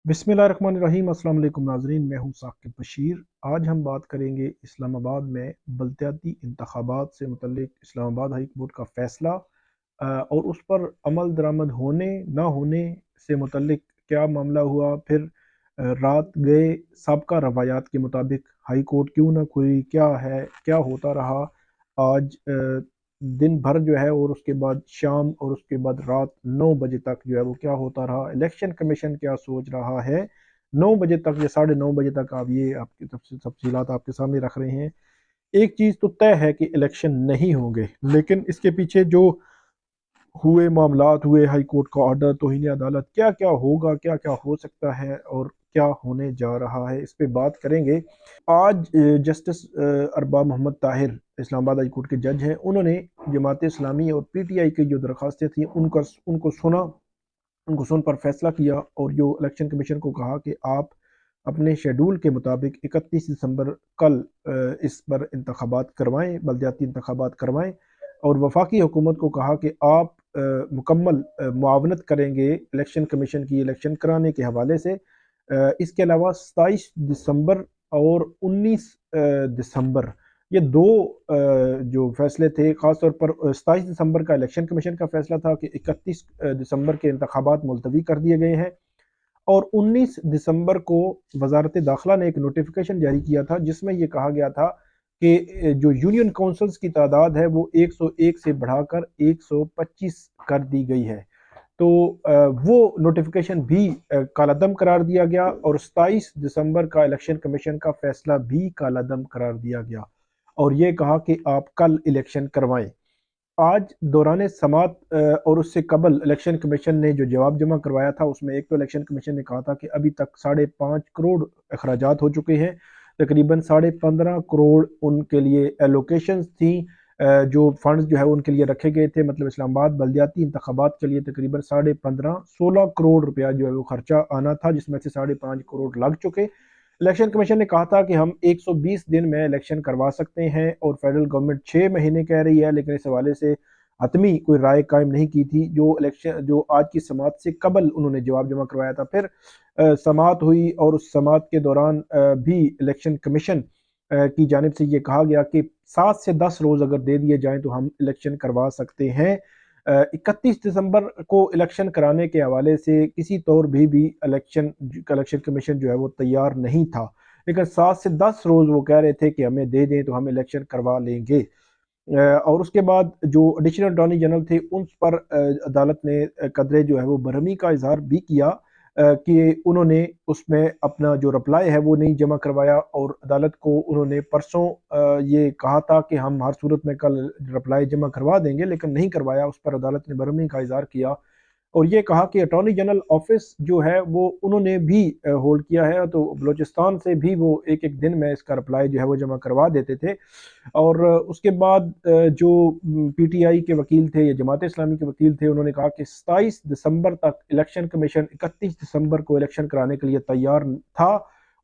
बिस्मिल्लाहिर्रहमानिर्रहीम। अस्सलाम वालेकुम नाज़रीन, मैं हूं साकिब बशीर। आज हम बात करेंगे इस्लामाबाद में बलदियाती इंतखाबात से मुतल्लिक इस्लामाबाद हाई कोर्ट का फ़ैसला और उस पर अमल दरामद होने ना होने से मुतल्लिक क्या मामला हुआ। फिर रात गए साबका रवायात के मुताबिक हाई कोर्ट क्यों ना खुली, क्या है, क्या होता रहा आज दिन भर जो है, और उसके बाद शाम और उसके बाद रात 9 बजे तक जो है वो क्या होता रहा। इलेक्शन कमीशन क्या सोच रहा है 9 बजे तक या 9:30 बजे तक। आप ये आपकी तफसीलात आपके सामने रख रहे हैं। एक चीज़ तो तय है कि इलेक्शन नहीं होंगे, लेकिन इसके पीछे जो हुए मामलात हुए, हाई कोर्ट का ऑर्डर, तौहीन अदालत, क्या क्या होगा, क्या क्या हो सकता है और क्या होने जा रहा है, इस पे बात करेंगे। आज justice Arbab Muhammad Tahir Islamabad high court के जज हैं। उन्होंने जमात इस्लामी और पीटीआई की जो दरखास्तें थी उनको सुना, उनको सुन पर फैसला किया और जो इलेक्शन कमीशन को कहा कि आप अपने शेड्यूल के मुताबिक 31 दिसंबर कल इस पर इंतखाबात करवाएं, बलदियाती इंतखाबात करवाएं। और वफाकी हुकूमत को कहा कि आप मुकम्मल मुआवनत करेंगे इलेक्शन कमीशन की इलेक्शन कराने के हवाले से। इसके अलावा 27 दिसंबर और 19 दिसंबर, ये दो जो फैसले थे, ख़ासतौर पर 27 दिसंबर का इलेक्शन कमीशन का फैसला था कि 31 दिसंबर के इंतखाबात मुलतवी कर दिए गए हैं। और 19 दिसंबर को वजारत दाखिला ने एक नोटिफिकेशन जारी किया था जिसमें यह कहा गया था कि जो यूनियन काउंसिल्स की तादाद है वो 101 से बढ़ाकर 125 कर दी गई है। तो वो नोटिफिकेशन भी कालादम करार दिया गया और 27 दिसंबर का इलेक्शन कमीशन का फैसला भी कालादम करार दिया गया और ये कहा कि आप कल इलेक्शन करवाएं। आज दौरान समात और उससे कबल इलेक्शन कमीशन ने जो जवाब जमा करवाया था उसमें एक तो इलेक्शन कमीशन ने कहा था कि अभी तक 5.5 करोड़ अखराजात हो चुके हैं, तकरीबन 15.5 करोड़ उनके लिए एलोकेशंस थी, जो फंड्स जो है उनके लिए रखे गए थे। मतलब इस्लामाबाद बलदियाती इंतखाबात के लिए तकरीबन 15.5-16 करोड़ रुपया जो है वो खर्चा आना था, जिसमें से 5.5 करोड़ लग चुके। इलेक्शन कमीशन ने कहा था कि हम 120 दिन में इलेक्शन करवा सकते हैं और फेडरल गवर्नमेंट 6 महीने कह रही है, लेकिन इस हवाले से हतमी कोई राय कायम नहीं की थी। जो आज की समात से कबल उन्होंने जवाब जमा करवाया था, फिर समात हुई और उस समात के दौरान भी इलेक्शन कमीशन की जानिब से ये कहा गया कि 7 से 10 रोज अगर दे दिए जाएं तो हम इलेक्शन करवा सकते हैं। 31 दिसंबर को इलेक्शन कराने के हवाले से किसी तौर भी इलेक्शन कमीशन जो है वो तैयार नहीं था, लेकिन 7 से 10 रोज वो कह रहे थे कि हमें दे दें तो हम इलेक्शन करवा लेंगे। और उसके बाद जो एडिशनल अटॉर्नी जनरल थे उन पर अदालत ने कदरे जो है वो बरहमी का इजहार भी किया कि उन्होंने उसमें अपना जो रिप्लाई है वो नहीं जमा करवाया और अदालत को उन्होंने परसों ये कहा था कि हम हर सूरत में कल रिप्लाई जमा करवा देंगे, लेकिन नहीं करवाया। उस पर अदालत ने बरहमी का इजहार किया और ये कहा कि अटॉर्नी जनरल ऑफिस जो है वो उन्होंने भी होल्ड किया है, तो बलूचिस्तान से भी वो एक एक दिन में इसका रिप्लाई जो है वो जमा करवा देते थे। और उसके बाद जो पीटीआई के वकील थे या जमात इस्लामी के वकील थे उन्होंने कहा कि 27 दिसंबर तक इलेक्शन कमीशन 31 दिसंबर को इलेक्शन कराने के लिए तैयार था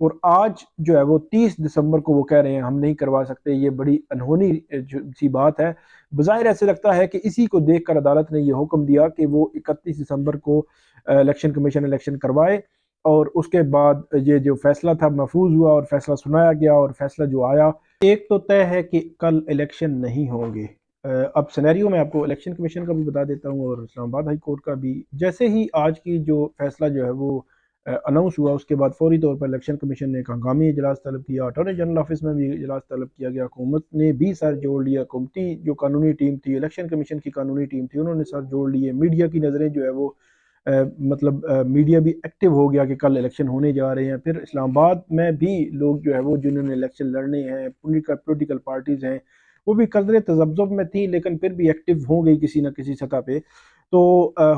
और आज जो है वो 30 दिसंबर को वो कह रहे हैं हम नहीं करवा सकते। ये बड़ी अनहोनी सी बात है। बज़ाहिर ऐसे लगता है कि इसी को देखकर अदालत ने ये हुक्म दिया कि वो 31 दिसंबर को इलेक्शन कमीशन इलेक्शन करवाए और उसके बाद ये जो फैसला था महफूज हुआ और फैसला सुनाया गया और फैसला जो आया, एक तो तय है कि कल इलेक्शन नहीं होंगे। अब सिनेरियो मैं आपको इलेक्शन कमीशन का भी बता देता हूँ और इस्लामाबाद हाई कोर्ट का भी। जैसे ही आज की जो फैसला जो है वो अनाउंस हुआ उसके बाद फौरी तौर पर इलेक्शन कमीशन ने एक हंगामी इजलास तलब किया, अटॉर्नी जनरल ऑफिस में भी इजलास तलब किया गया, हुकूमत ने भी सर जोड़ लिया, हुकूमती जो कानूनी टीम थी, इलेक्शन कमीशन की कानूनी टीम थी, उन्होंने सर जोड़ लिए। मीडिया की नज़रें जो है वो मीडिया भी एक्टिव हो गया कि कल इलेक्शन होने जा रहे हैं। फिर इस्लामाबाद में भी लोग जो है वो जिन्होंने इलेक्शन लड़ने हैं, पोलिटिकल पार्टीज़ हैं, वो भी कदरे तजब्जुब में थी लेकिन फिर भी एक्टिव हो गई किसी न किसी सतह पे। तो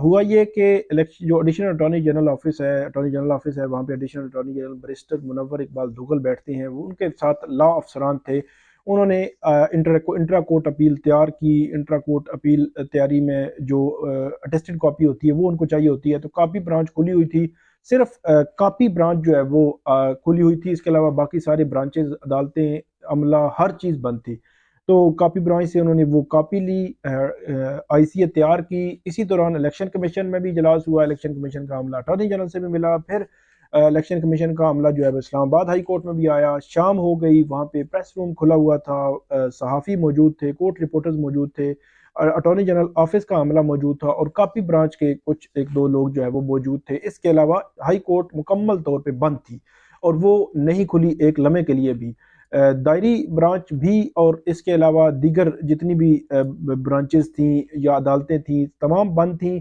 हुआ ये कि इलेक्शन जो एडिशनल अटॉर्नी जनरल ऑफिस है वहाँ पे additional attorney general barrister Munawar Iqbal Duggal बैठते हैं, वो उनके साथ लॉ अफसरान थे। उन्होंने इंट्रा कोर्ट अपील तैयार की। इंट्रा कोर्ट अपील तैयारी में जो अटेस्टेड कॉपी होती है वो उनको चाहिए होती है, तो कॉपी ब्रांच खुली हुई थी। सिर्फ कॉपी ब्रांच जो है वो खुली हुई थी, इसके अलावा बाकी सारे ब्रांचेज, अदालतें, अमला, हर चीज़ बंद थी। तो कॉपी ब्रांच से उन्होंने वो कॉपी ली, आईसीए तैयार की। इसी दौरान इलेक्शन कमीशन में भी इजलास हुआ, इलेक्शन कमीशन का अमला अटॉर्नी जनरल से भी मिला। फिर الیکشن کمیشن کا عملہ جو ہے وہ اسلام آباد ہائی کورٹ میں بھی آیا، شام ہو گئی، وہاں پہ پریس روم کھلا ہوا تھا، صحافی موجود تھے، کورٹ رپورٹرز موجود تھے، اٹارنی جنرل آفس کا عملہ موجود تھا، اور کاپی برانچ کے کچھ ایک دو لوگ جو ہے وہ موجود تھے۔ اس کے علاوہ ہائی کورٹ مکمل طور پہ بند تھی اور وہ نہیں کھلی ایک لمحے کے لیے بھی۔ دائری برانچ بھی اور اس کے علاوہ دیگر جتنی بھی برانچز تھیں یا عدالتیں تھیں تمام بند تھیں۔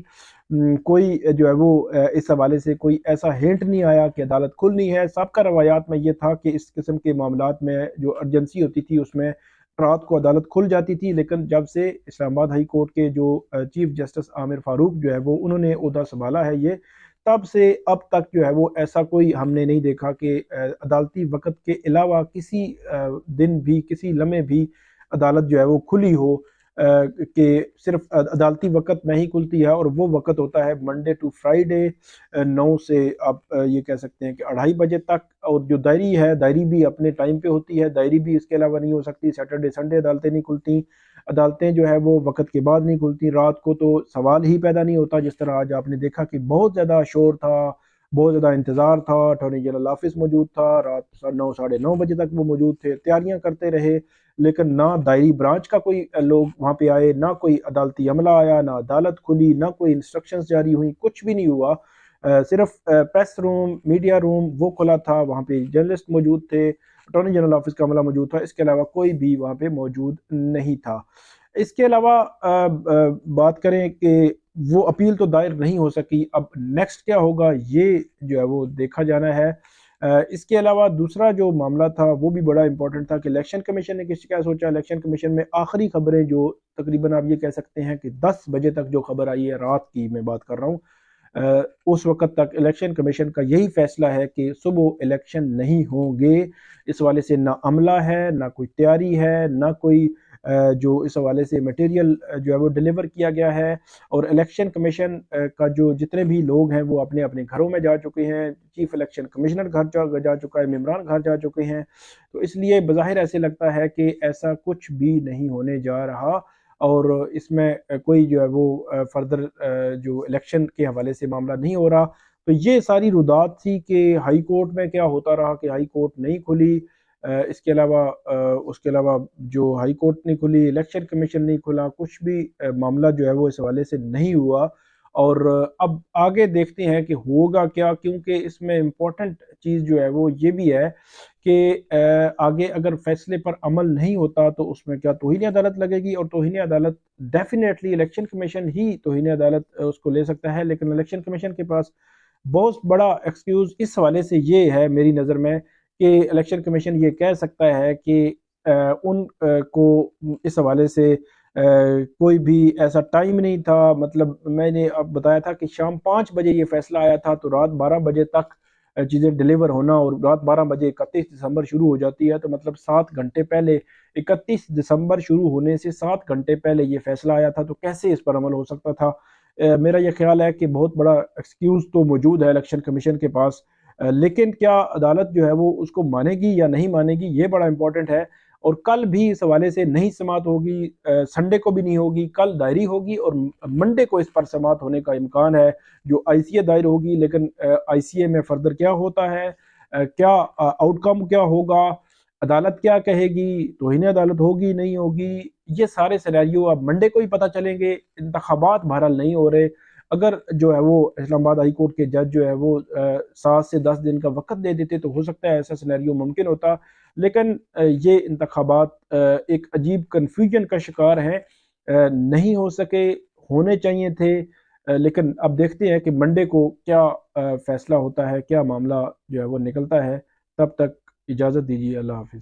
کوئی جو ہے وہ اس حوالے سے کوئی ایسا ہنٹ نہیں آیا کہ عدالت کھلنی ہے۔ سابقہ روایات میں یہ تھا کہ اس قسم کے معاملات میں جو ارجنسی ہوتی تھی اس میں رات کو عدالت کھل جاتی تھی، لیکن جب سے اسلام آباد ہائی کورٹ کے جو چیف جسٹس عامر فاروق جو ہے وہ انہوں نے عہدہ سنبھالا ہے، یہ تب سے اب تک جو ہے وہ ایسا کوئی ہم نے نہیں دیکھا کہ عدالتی وقت کے علاوہ کسی دن بھی کسی لمحے بھی عدالت جو ہے وہ کھلی ہو، کہ صرف عدالتی وقت میں ہی کھلتی ہے، اور وہ وقت ہوتا ہے منڈے ٹو فرائیڈے 9 سے آپ یہ کہہ سکتے ہیں کہ 2:30 بجے تک، اور جو دائری ہے دائری بھی اپنے ٹائم پہ ہوتی ہے، دائری بھی اس کے علاوہ نہیں ہو سکتی۔ سیٹرڈے سنڈے عدالتیں نہیں کھلتی، عدالتیں جو ہے وہ وقت کے بعد نہیں کھلتی، رات کو تو سوال ہی پیدا نہیں ہوتا۔ جس طرح آج آپ نے دیکھا کہ بہت زیادہ شور تھا، بہت زیادہ انتظار تھا، اٹارنی جنرل آفس موجود تھا، رات 9 ساڑھے 9 بجے تک وہ موجود تھے، تیاریاں کرتے رہے، لیکن نہ دائری برانچ کا کوئی لوگ وہاں پہ آئے، نہ کوئی عدالتی عملہ آیا، نہ عدالت کھلی، نہ کوئی انسٹرکشنز جاری ہوئیں، کچھ بھی نہیں ہوا۔ صرف پریس روم، میڈیا روم وہ کھلا تھا، وہاں پہ جرنلسٹ موجود تھے، اٹارنی جنرل آفس کا عملہ موجود تھا، اس کے علاوہ کوئی بھی وہاں پہ موجود نہیں تھا۔ اس کے علاوہ بات کریں کہ وہ اپیل تو دائر نہیں ہو سکی، اب نیکسٹ کیا ہوگا یہ جو ہے وہ دیکھا جانا ہے۔ اس کے علاوہ دوسرا جو معاملہ تھا وہ بھی بڑا امپورٹنٹ تھا کہ الیکشن کمیشن نے کیا سوچا۔ الیکشن کمیشن میں آخری خبریں جو تقریباً آپ یہ کہہ سکتے ہیں کہ 10 بجے تک جو خبر آئی ہے، رات کی میں بات کر رہا ہوں، اس وقت تک الیکشن کمیشن کا یہی فیصلہ ہے کہ صبح الیکشن نہیں ہوں گے۔ اس حوالے سے نہ عملہ ہے، نہ کوئی تیاری ہے، نہ کوئی جو اس حوالے سے میٹیریل جو ہے وہ ڈیلیور کیا گیا ہے، اور الیکشن کمیشن کا جو جتنے بھی لوگ ہیں وہ اپنے اپنے گھروں میں جا چکے ہیں، چیف الیکشن کمشنر گھر جا چکا ہے، ممبران گھر جا چکے ہیں، تو اس لیے بظاہر ایسے لگتا ہے کہ ایسا کچھ بھی نہیں ہونے جا رہا، اور اس میں کوئی جو ہے وہ فردر جو الیکشن کے حوالے سے معاملہ نہیں ہو رہا۔ تو یہ ساری ردات تھی کہ ہائی کورٹ میں کیا ہوتا رہا کہ ہائی کورٹ نہیں کھلی، اس کے علاوہ جو ہائی کورٹ نہیں کھلی، الیکشن کمیشن نہیں کھلا، کچھ بھی معاملہ جو ہے وہ اس حوالے سے نہیں ہوا۔ اور اب آگے دیکھتے ہیں کہ ہوگا کیا، کیونکہ اس میں امپورٹنٹ چیز جو ہے وہ یہ بھی ہے کہ آگے اگر فیصلے پر عمل نہیں ہوتا تو اس میں کیا توہین عدالت لگے گی، اور توہین عدالت ڈیفینیٹلی الیکشن کمیشن ہی توہین عدالت اس کو لے سکتا ہے، لیکن الیکشن کمیشن کے پاس بہت بڑا ایکسکیوز اس حوالے سے یہ ہے میری نظر میں کہ الیکشن کمیشن یہ کہہ سکتا ہے کہ ان کو اس حوالے سے کوئی بھی ایسا ٹائم نہیں تھا، مطلب میں نے اب بتایا تھا کہ شام 5 بجے یہ فیصلہ آیا تھا، تو رات 12 بجے تک چیزیں ڈیلیور ہونا، اور رات 12 بجے 31 دسمبر شروع ہو جاتی ہے، تو مطلب 7 گھنٹے پہلے 31 دسمبر شروع ہونے سے 7 گھنٹے پہلے یہ فیصلہ آیا تھا، تو کیسے اس پر عمل ہو سکتا تھا؟ میرا یہ خیال ہے کہ بہت بڑا ایکسکیوز تو موجود ہے الیکشن کمیشن کے پاس، لیکن کیا عدالت جو ہے وہ اس کو مانے گی یا نہیں مانے گی، یہ بڑا امپورٹنٹ ہے۔ اور کل بھی اس حوالے سے نہیں سماعت ہوگی، سنڈے کو بھی نہیں ہوگی، کل دائری ہوگی، اور منڈے کو اس پر سماعت ہونے کا امکان ہے جو آئی سی اے دائر ہوگی، لیکن آئی سی اے میں فردر کیا ہوتا ہے، کیا آؤٹ کم کیا ہوگا، عدالت کیا کہے گی، توہین عدالت ہوگی نہیں ہوگی، یہ سارے سینیریو اب منڈے کو ہی پتہ چلیں گے۔ انتخابات بہرحال نہیں ہو رہے، اگر جو ہے وہ اسلام آباد ہائی کورٹ کے جج جو ہے وہ 7 سے 10 دن کا وقت دے دیتے تو ہو سکتا ہے ایسا سینیریو ممکن ہوتا، لیکن یہ انتخابات ایک عجیب کنفیوژن کا شکار ہیں، نہیں ہو سکے، ہونے چاہیے تھے، لیکن اب دیکھتے ہیں کہ منڈے کو کیا فیصلہ ہوتا ہے، کیا معاملہ جو ہے وہ نکلتا ہے۔ تب تک اجازت دیجیے، اللہ حافظ۔